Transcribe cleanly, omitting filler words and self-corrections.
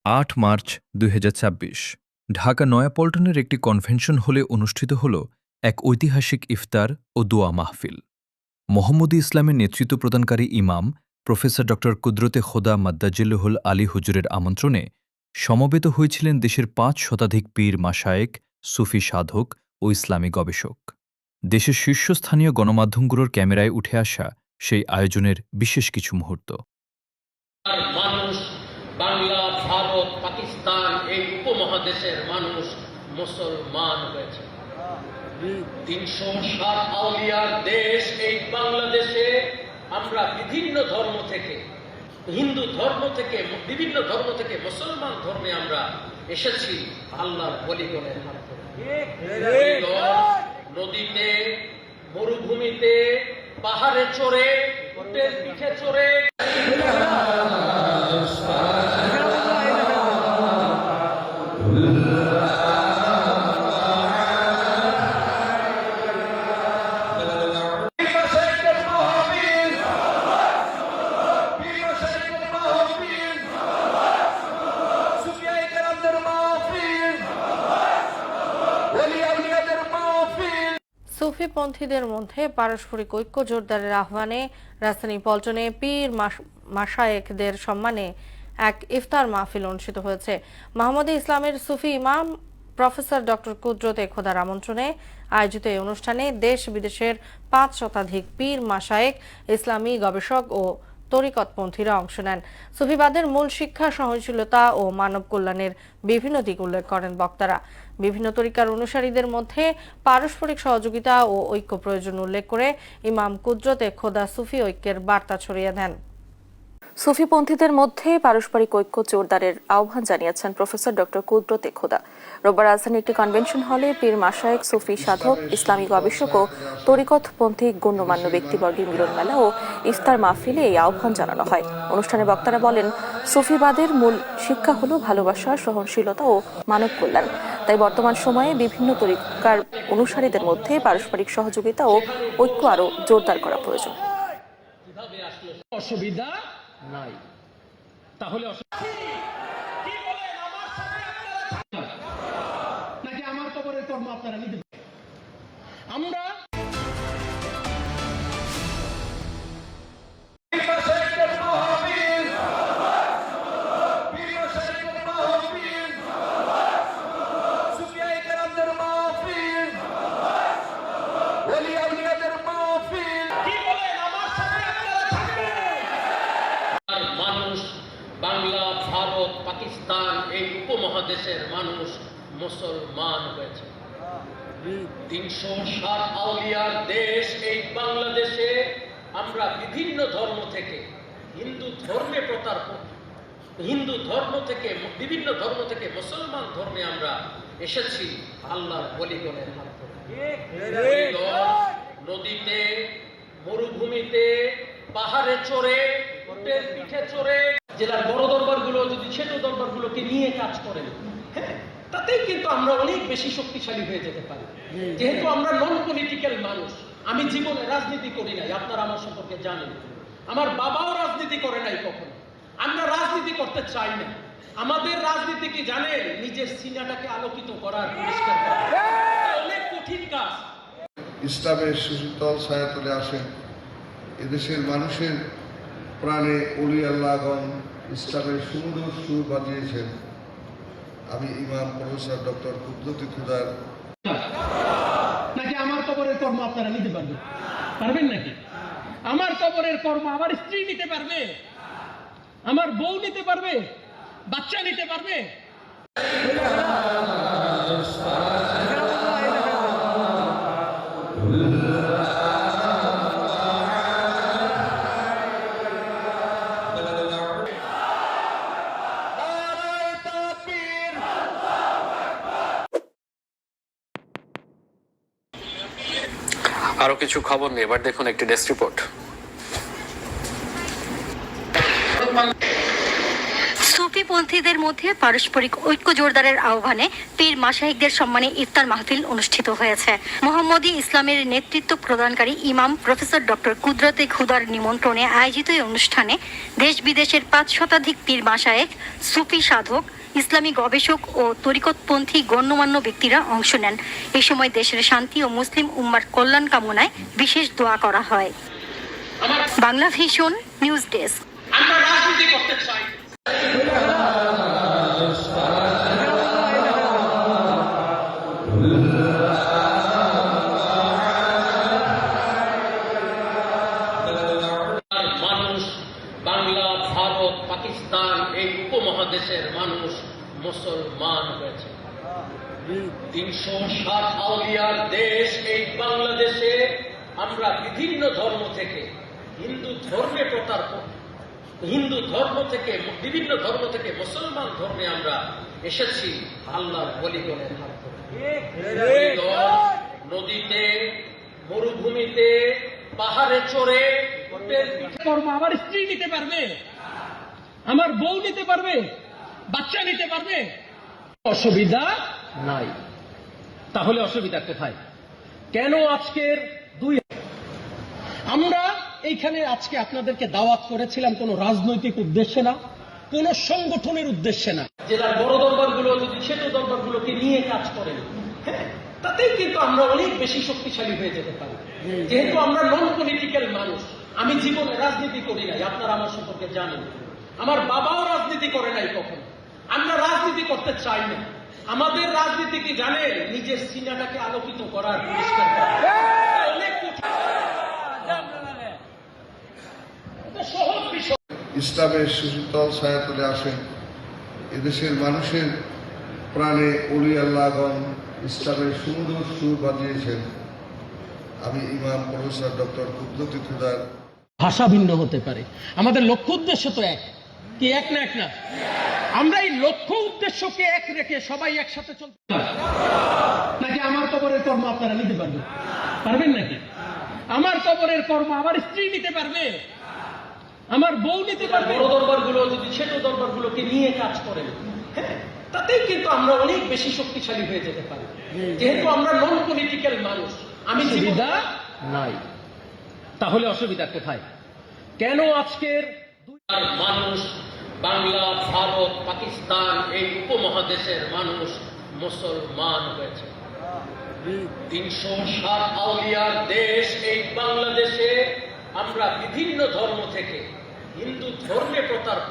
৮ March ২০২৬ Dhaka নয়াপল্টনের একটি convention হলে অনুষ্ঠিত হল এক ঐতিহাসিক ইফতার ও দোয়া মাহফিল। মোহাম্মদী ইসলামের নেতৃত্ব প্রদানকারী ইমাম প্রফেসর ড কুদরতে খোদা মাদ্দাজিল্লুহুল আলী হুজুরের আমন্ত্রণে সমবেত হয়েছিলেন দেশের ৫ শতাধিক পীর মাশায়েখ, সুফি সাধক ও ইসলামী গবেষক। দেশের শীর্ষস্থানীয় গণমাধ্যমগুলোর ক্যামেরায় উঠে আসা সেই আয়োজনের বিশেষ কিছু মুহূর্ত। মানুষ বাংলা, ভারত, পাকিস্তান এই উপমহাদেশের মানুষ মুসলমান হয়েছে। ৩০০ আউলিয়ার দেশ এই বাংলাদেশে। আমরা বিভিন্ন ধর্ম থেকে, হিন্দু ধর্ম থেকে, বিভিন্ন ধর্ম থেকে মুসলমান ধর্মে আমরা এসেছি আল্লাহর ওলিগণের হাত ধরে। নদীতে, মরুভূমিতে, পাহাড়ে চড়ে, উটের পিঠে চড়ে সুফিপন্থীদের মধ্যে পারস্পরিক ঐক্য জোরদারের আহ্বানে রাজধানী পল্টনে পীর মাশায়েখদের সম্মানে এক ইফতার মাহফিল অনুষ্ঠিত হয়েছে। মোহাম্মদী ইসলামের সুফি ইমাম প্রফেসর ড কুদরতে খোদার আমন্ত্রণে আয়োজিত এই অনুষ্ঠানে দেশ বিদেশের ৫ শতাধিক পীর মাশায়েখ, ইসলামী গবেষক ও তরিকতপন্থীরা অংশ নেন। সুফিবাদের মূল শিক্ষা সহনশীলতা ও মানব কল্যাণের বিভিন্ন দিক উল্লেখ করেন বক্তারা। বিভিন্ন তরিকার অনুসারীদের মধ্যে পারস্পরিক সহযোগিতা ও ঐক্য প্রয়োজন উল্লেখ করে ইমাম কুদরতে খোদা সুফি ঐক্যের বার্তা ছড়িয়ে দেন। সুফিপন্থীদের মধ্যে পারস্পরিক ঐক্য জোরদারের আহ্বান জানিয়েছেন প্রফেসর ড কুদরতে খোদা। রোববার রাজধানীর একটি কনভেনশন হলে পীর মাশায়েখ, সুফি সাধক, ইসলামী গবেষক ও তরিকতপন্থী গণ্যমান্য ব্যক্তিবর্গের মিলন মেলা ও ইফতার মাহফিলে এই আহ্বান জানানো হয়। অনুষ্ঠানে বক্তারা বলেন, সুফিবাদের মূল শিক্ষা হল ভালোবাসা, সহনশীলতা ও মানব কল্যাণ। তাই বর্তমান সময়ে বিভিন্ন তরিকার অনুসারীদের মধ্যে পারস্পরিক সহযোগিতা ও ঐক্য আরও জোরদার করা প্রয়োজন। অসুবিধা নাই, তাহলে নাকি আমার কবরের কর্ম আপনারা নিতে আমরা বাংলা, ভারত, পাকিস্তান এই উপমহাদেশের মানুষ মুসলমান হয়েছে। ৩০০ আউলিয়ার দেশ এই বাংলাদেশে। আমরা বিভিন্ন ধর্ম থেকে, হিন্দু ধর্ম থেকে, বিভিন্ন ধর্ম থেকে মুসলমান ধর্মে আমরা এসেছি আল্লাহর ওলিগণের হাত ধরে। নদীতে, মরুভূমিতে, পাহাড়ে চড়ে, উটের পিঠে চড়ে, জেলার বড় দরবারগুলো যদি ছোট দরবারগুলোকে নিয়ে কাজ করেন, হ্যাঁ, তাতেই কিন্তু আমরা অনেক বেশি শক্তিশালী হয়ে যেতে পারি। যেহেতু আমরা নন পলিটিক্যাল মানুষ। আমি জীবনে রাজনীতি করি নাই, আপনারা আমার সম্পর্কে জানেন। আমার বাবাও রাজনীতি করে নাই কখনো। আমরা রাজনীতি করতে চাই না। আমাদের রাজনীতি কি জানেন? নিজের সিনাটাকে আলোকিত করার, পরিষ্কার করা। অনেক কঠিন কাজ। ইসলামের সুশীতল ছায়াতলে আসেন এদেশের মানুষের প্রাণে অলি আল্লাহগণ ইসলামের সুন্দর সুর বাজিয়েছেন। আমি ইমাম প্রফেসর ড কুদরতে খোদার। নাকি আমার কবরের কর্ম আপনারা নিতে পারবেন নাকি? আমার কবরের কর্ম আমার স্ত্রী নিতে পারবে? আমার বউ নিতে পারবে? বাচ্চা নিতে পারবে? আরো কিছু খবর নিয়ে এবার দেখুন একটি ডেস্ক রিপোর্ট। সুফি সুফিপন্থীদের মধ্যে পারস্পরিক ঐক্য জোরদারের আহ্বানে পীর মাশায়েখদের সম্মানে ইফতার মাহফিল অনুষ্ঠিত হয়েছে। মোহাম্মদী ইসলামের নেতৃত্ব প্রদানকারী ইমাম প্রফেসর ডক্টর কুদরতে খুদার নিমন্ত্রণে আয়োজিত এই অনুষ্ঠানে দেশ বিদেশের 5 শতাধিক পীর মাশায়েখ, সুফি সাধক, ইসলামী গবেষক ও তরিকতপন্থী গণ্যমান্য ব্যক্তিরা অংশ নেন। এই সময় দেশের শান্তি ও মুসলিম উম্মার কল্যাণ কামনায় বিশেষ দোয়া করা হয়। Bangla vision news desk. আমরা রাজনীতি করতে চাই। মানুষ, বাংলা, ভারত, পাকিস্তান এই উপমহাদেশের মানুষ মুসলমান হয়েছে। 360 আউলিয়ার দেশ এই বাংলাদেশে আমরা বিভিন্ন ধর্ম থেকে হিন্দু বিভিন্ন ধর্ম থেকে মুসলমান ধর্মে আমরা এসেছি আল্লাহর ওলিগণের হাত ধরে। নদীতে, মরুভূমিতে, পাহাড়ে চড়ে কর্ম আমার স্ত্রী নিতে পারবে, আমার বউ নিতে পারবে, বাচ্চা নিতে পারবে, অসুবিধা নাই। তাহলে অসুবিধা কোথায়? কেন আজকের আমরা এইখানে আজকে আপনাদেরকে দাওয়াত করেছিলাম কোনো রাজনৈতিক উদ্দেশ্যে না, কোন সংগঠনের উদ্দেশ্যে না। জেলার বড় দরবারগুলো যদি ছোট দরবারগুলোকে নিয়ে কাজ করেন, হ্যাঁ, তাতেই কিন্তু আমরা অনেক বেশি শক্তিশালী হয়ে যেতে পারি। যেহেতু আমরা নন পলিটিক্যাল মানুষ, আমি জীবনে রাজনীতি করি নাই, আপনারা আমার সম্পর্কে জানেন। আমার বাবাও রাজনীতি করে নাই কখনো। আমরা রাজনীতি করতে চাই না। আমাদের রাজনীতি কি জানেন? নিজের সিনাটাকে আলোকিত করার, পরিষ্কার করার। অনেক সহজ বিষয়। ইসলামের সুশীতল ছায়াতলে আসেন এদেশের মানুষের প্রাণে অলি আল্লাহগণ ইসলামের সুন্দর সুর বাজিয়েছেন। আমি ইমাম প্রফেসর ডক্টর কুদরতে খুদার। ভাষা ভিন্ন হতে পারে, আমাদের লক্ষ্য উদ্দেশ্য তো এক। কি এক না? এক না? আমরা এই লক্ষ্য উদ্দেশ্যকে এক রেখে সবাই একসাথে চলতে নাকি আমার কবরের কর্ম আপনারা নিতে পারবেন? পারবেন নাকি? আমার কবরের কর্ম আমার স্ত্রী নিতে পারবে, আমার বউ নিতে পারবে। বড় দরবারগুলো যদি ছোট দরবারগুলোকে নিয়ে কাজ করেন, হ্যাঁ, তাতেই কিন্তু আমরা অনেক বেশি শক্তিশালী হয়ে যেতে পারি। যেহেতু আমরা নন পলিটিক্যাল মানুষ, আমি সুবিধা নাই। তাহলে অসুবিধা কোথায়? কেন আজকের মানুষ, বাংলা, ভারত, পাকিস্তান এই উপমহাদেশের মানুষ মুসলমান হয়েছে। 360 আউলিয়ার দেশ এই বাংলাদেশে আমরা বিভিন্ন ধর্ম থেকে হিন্দু ধর্মে প্রতারক